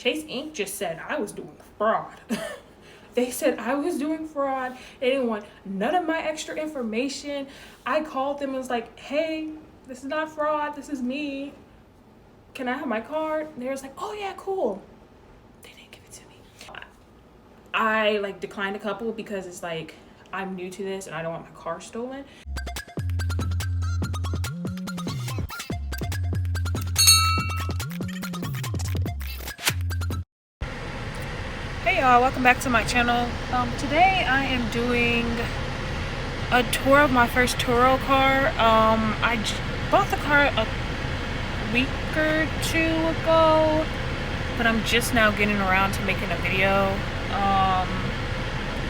Chase Inc. just said I was doing fraud. They said I was doing fraud. They didn't want none of my extra information. I called them and was like, hey, this is not fraud. This is me. Can I have my card? And they was like, oh yeah, cool. They didn't give it to me. I like declined a couple because it's like, I'm new to this and I don't want my car stolen. Hey y'all, welcome back to my channel. Today I am doing a tour of my first Turo car. I bought the car a week or two ago, but I'm just now getting around to making a video.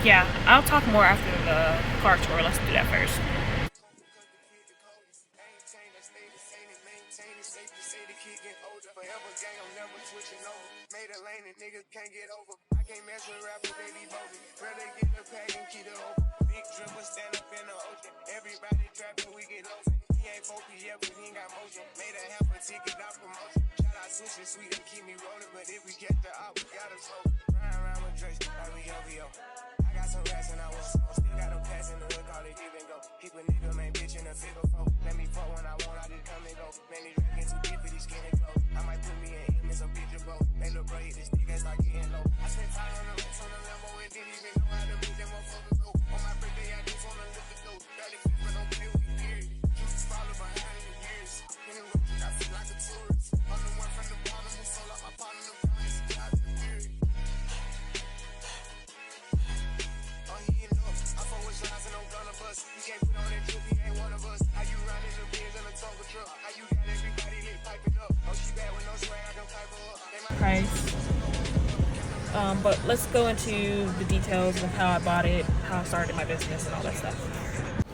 Yeah, I'll talk more after the car tour. Let's do that first. Made a lane and niggas can't get over. I can't mess with rappers, they be bogus. Rather get the pack and keep it open. Big dribble stand up in the ocean. Everybody trapping, we get low. He ain't focused yet, but he ain't got motion. Made a half a ticket, not promotion. Shout out sushi, sweet and keep me rolling. But if we get the out, we gotta slow. Ride around with Drake, like we OVO. I got some rats and I want some. Still got them pass in the hood, call it give and go. Keep a nigga, man, bitch in a figure four. Let me fuck when I want, I just come and go. Man, these rapping too deep for these skinny clothes. I might put me in some picture boat. Make the braid, this nigga start getting low. I spent 500 racks on the Lambo and didn't even know how to move them motherfuckers low. On my birthday, I just wanna lift the dough. Barely fit, but don't play with me, period. You just follow behind in the years. In the road, I feel like a tourist. I'm the one from the bottom who sold out my partner, the promise, God, the period. Oh, he in love. I fuck with shots and I'm gonna bust. You can't put on that drip, he ain't one of us. How you riding the Benz in a Tonka truck? How you got everybody lit piping up? Oh, she bad with no swag, I can pipe her up. Price. But let's go into the details of how I bought it, how I started my business, and all that stuff.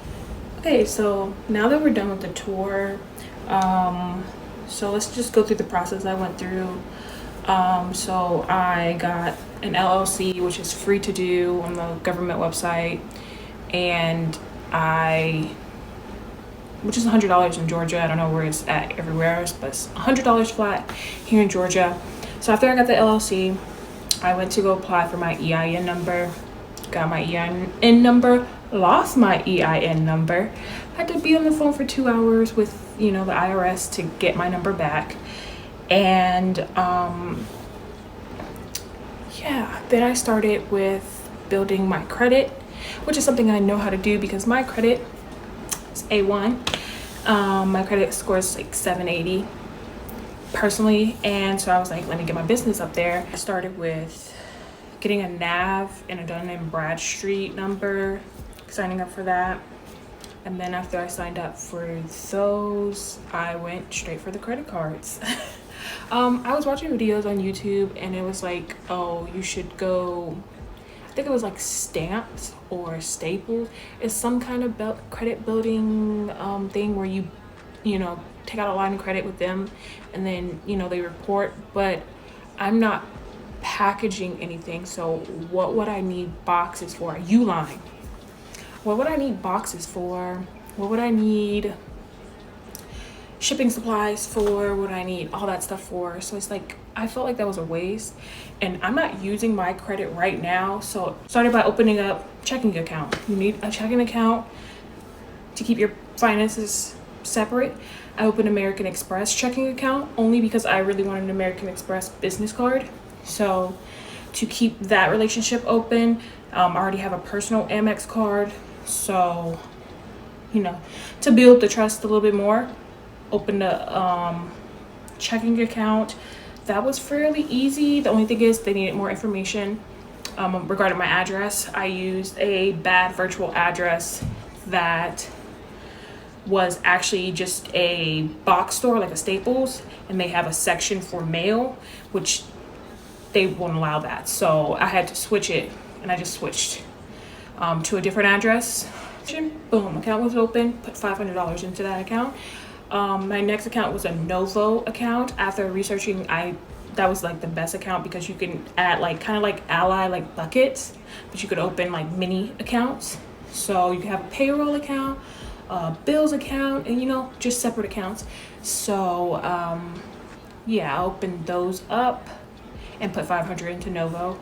Okay, so now that we're done with the tour, so let's just go through the process I went through. So I got an LLC, which is free to do on the government website, and which is $100 in Georgia. I don't know where it's at everywhere else, but it's $100 flat here in Georgia. So after I got the LLC, I went to go apply for my EIN number, got my EIN number, lost my EIN number, had to be on the phone for 2 hours with, the IRS to get my number back. And yeah, then I started with building my credit, which is something I know how to do because my credit is A1. My credit score is like 780 personally, and so I was like, let me get my business up there. I started with getting a NAV and a Dun & Bradstreet number, signing up for that, and then after I signed up for those, I went straight for the credit cards. I was watching videos on YouTube and it was like, oh, you should go, I think it was like Stamps or Staples. It's some kind of credit building thing where you take out a line of credit with them and then they report. But I'm not packaging anything, so what would I need boxes for? Uline. What would I need boxes for? What would I need shipping supplies for? What would I need all that stuff for? So it's like, I felt like that was a waste, and I'm not using my credit right now. So started by opening up checking account. You need a checking account to keep your finances separate. I opened American Express checking account only because I really wanted an American Express business card. So to keep that relationship open, I already have a personal Amex card. So, to build the trust a little bit more, opened a checking account. That was fairly easy. The only thing is they needed more information regarding my address. I used a bad virtual address that was actually just a box store, like a Staples, and they have a section for mail, which they won't allow that. So I had to switch it, and I just switched to a different address. Boom, account was open, put $500 into that account. My next account was a Novo account. After researching, that was like the best account because you can add kind of like Ally, like buckets, but you could open like mini accounts. So you can have a payroll account, bills account, and just separate accounts. So yeah, I opened those up, and put 500 into Novo.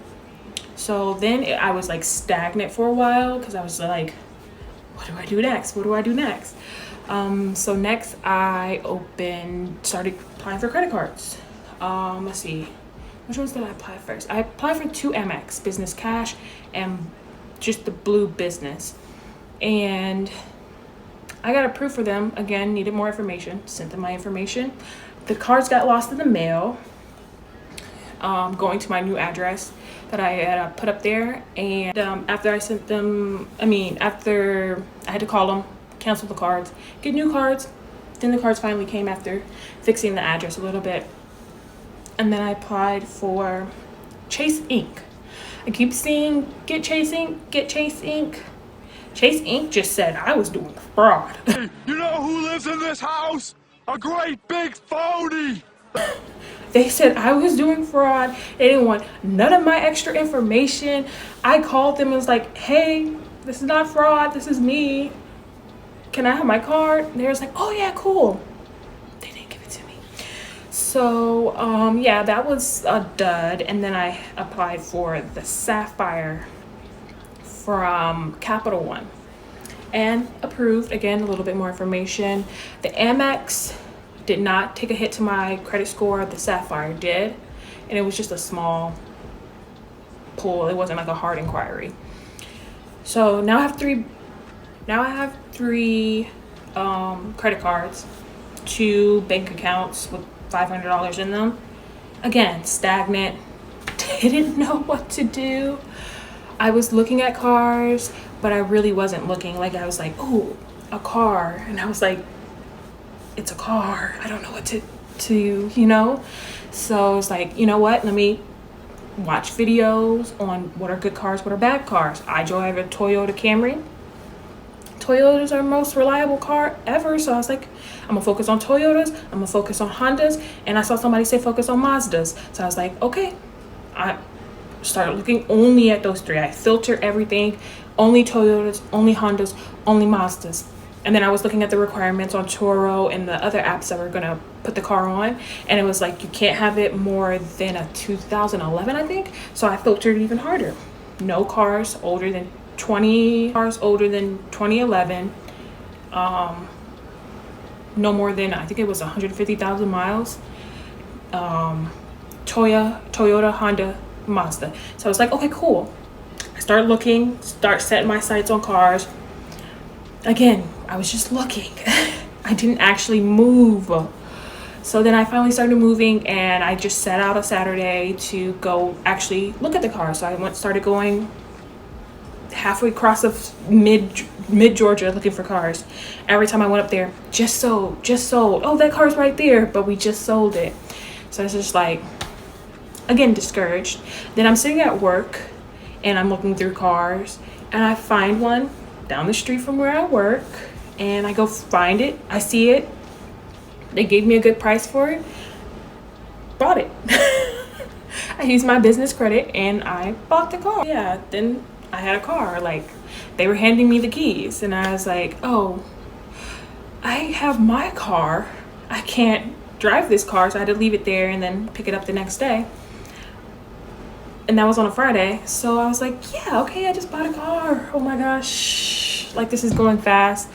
So then I was like stagnant for a while because I was like, what do I do next? What do I do next? So next I started applying for credit cards. Let's see, which ones did I apply first? I applied for 2 Amex, Business Cash and just the Blue Business. And I got approved for them. Again, needed more information, sent them my information. The cards got lost in the mail, going to my new address that I had put up there. And after I sent them, after I had to call them, cancel the cards, get new cards. Then the cards finally came after fixing the address a little bit. And then I applied for Chase Inc. I keep seeing get Chase Inc. Chase Inc. just said I was doing fraud. Hey, you know who lives in this house? A great big phony! They said I was doing fraud. They didn't want none of my extra information. I called them and was like, hey, this is not fraud. This is me. Can I have my card? And they was like, oh yeah, cool. They didn't give it to me. So, yeah, that was a dud. And then I applied for the Sapphire from Capital One and approved. Again, a little bit more information. The Amex did not take a hit to my credit score. The Sapphire did, and it was just a small pull. It wasn't like a hard inquiry. So now I have three credit cards, 2 bank accounts with $500 in them. Again, stagnant. Didn't know what to do. I was looking at cars, but I really wasn't looking. Like, I was like, oh, a car. And I was like, it's a car. I don't know what to you know? So it's like, you know what? Let me watch videos on what are good cars, what are bad cars. I drive a Toyota Camry. Toyotas are the most reliable car ever. So I was like, I'm gonna focus on Toyotas. I'm gonna focus on Hondas. And I saw somebody say focus on Mazdas. So I was like, okay. I started looking only at those 3. I filter everything, only Toyotas, only Hondas, only Mazdas. And then I was looking at the requirements on Turo and the other apps that were gonna put the car on, and it was like you can't have it more than a 2011, I think. So I filtered even harder. No cars older than 2011. No more than, I think it was 150,000 miles. Toyota, Honda, Mazda. So I was like, okay, cool. I start setting my sights on cars. Again, I was just looking. I didn't actually move. So then I finally started moving, and I just set out a Saturday to go actually look at the car. So I started going halfway across of mid Georgia looking for cars. Every time I went up there, just sold. Oh, that car's right there, but we just sold it. So it's just like, again, discouraged. Then I'm sitting at work and I'm looking through cars, and I find one down the street from where I work, and I go find it. I see it. They gave me a good price for it. Bought it. I used my business credit and I bought the car. Yeah, then I had a car. Like, they were handing me the keys, and I was like, oh, I have my car. I can't drive this car, so I had to leave it there and then pick it up the next day. And that was on a Friday. So I was like, yeah, okay, I just bought a car. Oh my gosh. Like, this is going fast.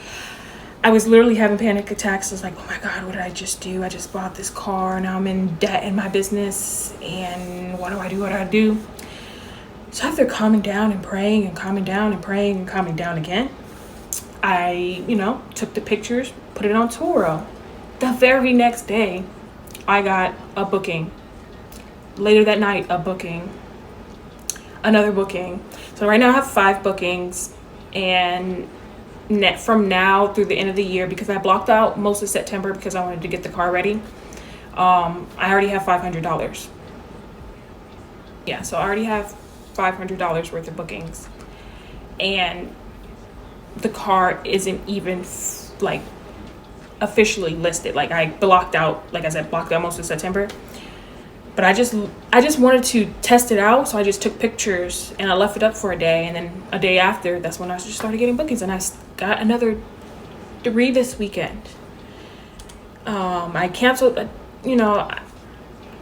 I was literally having panic attacks. I was like, oh my God, what did I just do? I just bought this car. Now I'm in debt in my business. And what do I do? What do I do? So after calming down and praying and calming down and praying and calming down again, I, took the pictures, put it on Turo. The very next day, I got a booking. Later that night, a booking. Another booking. So right now I have 5 bookings, and from now through the end of the year, because I blocked out most of September because I wanted to get the car ready, I already have $500. Yeah, so I already have $500 worth of bookings, and the car isn't even like officially listed. Like, I blocked out most of September. But I just wanted to test it out, so I just took pictures and I left it up for a day, and then a day after, that's when I just started getting bookings, and I got another 3 this weekend. I canceled,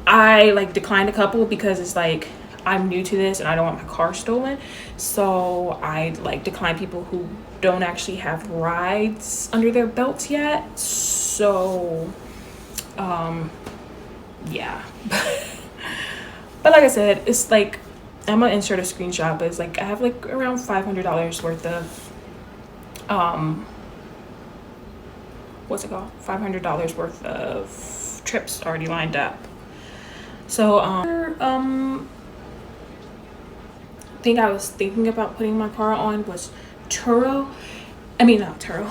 I like declined a couple because it's like I'm new to this and I don't want my car stolen. So I like decline people who don't actually have rides under their belts yet. So yeah. But like I said, it's like I'm gonna insert a screenshot, but it's like I have like around $500 worth of what's it called? $500 worth of trips already lined up. So thing I was thinking about putting my car on was Turo. I mean not Turo.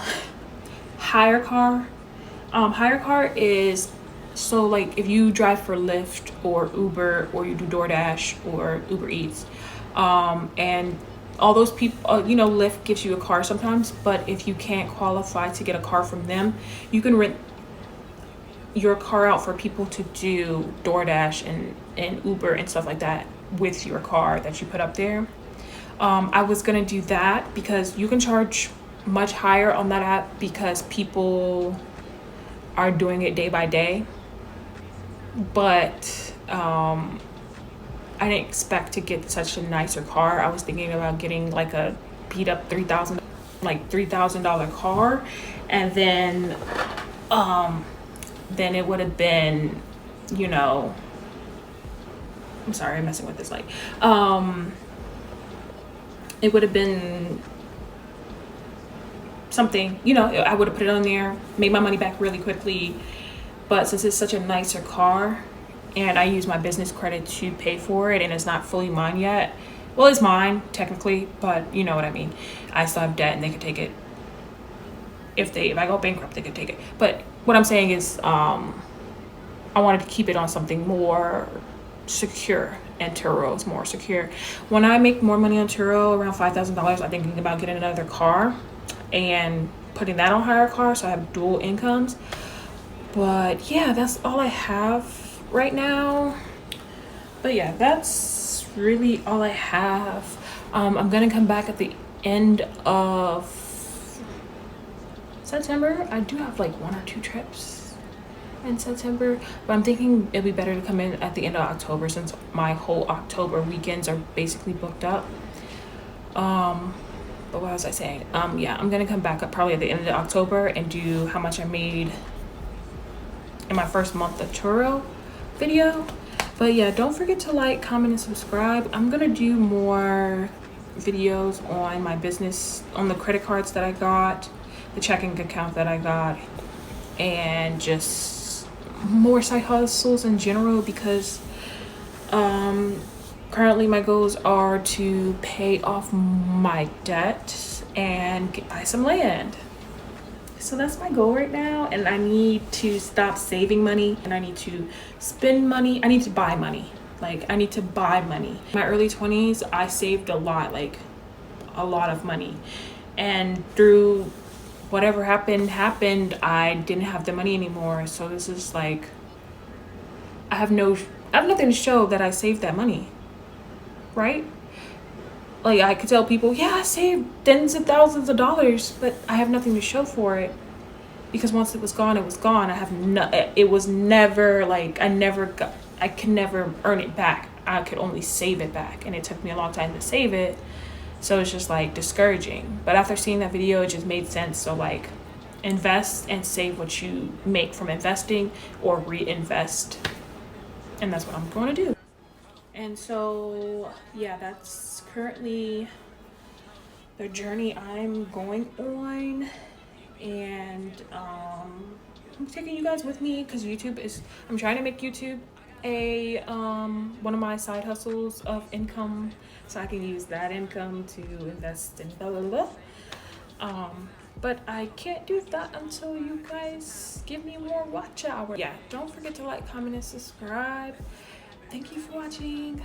Hire car. Hire car is, so like if you drive for Lyft or Uber or you do DoorDash or Uber Eats, and all those people, you know, Lyft gives you a car sometimes, but if you can't qualify to get a car from them, you can rent your car out for people to do DoorDash and Uber and stuff like that with your car that you put up there. I was gonna do that because you can charge much higher on that app because people are doing it day by day. But I didn't expect to get such a nicer car. I was thinking about getting like a beat up $3,000 car, and then it would have been, you know, I'm sorry, I'm messing with this light. It would have been something, you know, I would have put it on there, made my money back really quickly. But since it's such a nicer car and I use my business credit to pay for it and it's not fully mine yet, well, it's mine technically, but you know what I mean. I still have debt and they could take it. If I go bankrupt, they could take it. But what I'm saying is I wanted to keep it on something more secure, and Turo is more secure. When I make more money on Turo, around $5,000, I'm thinking about getting another car and putting that on hire car so I have dual incomes. But yeah, that's all I have right now. But yeah, that's really all I have. I'm gonna come back at the end of September. I do have like 1 or 2 trips in September, but I'm thinking it'd be better to come in at the end of October since my whole October weekends are basically booked up. But what was I saying? Yeah, I'm gonna come back up probably at the end of October and do how much I made in my first month of Turo video. But yeah, don't forget to like, comment, and subscribe. I'm gonna do more videos on my business, on the credit cards that I got, the checking account that I got, and just more side hustles in general because currently my goals are to pay off my debt and buy some land. So that's my goal right now, and I need to stop saving money and I need to spend money. I need to buy money. Like I need to buy money. In my early 20s, I saved a lot, like a lot of money, and through whatever happened, I didn't have the money anymore. So this is like, I have nothing to show that I saved that money, right? Like I could tell people, yeah, I saved tens of thousands of dollars, but I have nothing to show for it because once it was gone, it was gone. It was never like, I could never earn it back. I could only save it back, and it took me a long time to save it. So it's just like discouraging. But after seeing that video, it just made sense. So like invest and save what you make from investing or reinvest. And that's what I'm going to do. And so, yeah, that's currently the journey I'm going on. And I'm taking you guys with me because I'm trying to make YouTube one of my side hustles of income, so I can use that income to invest in blah blah blah. But I can't do that until you guys give me more watch hours. Yeah, don't forget to like, comment, and subscribe. Thank you for watching.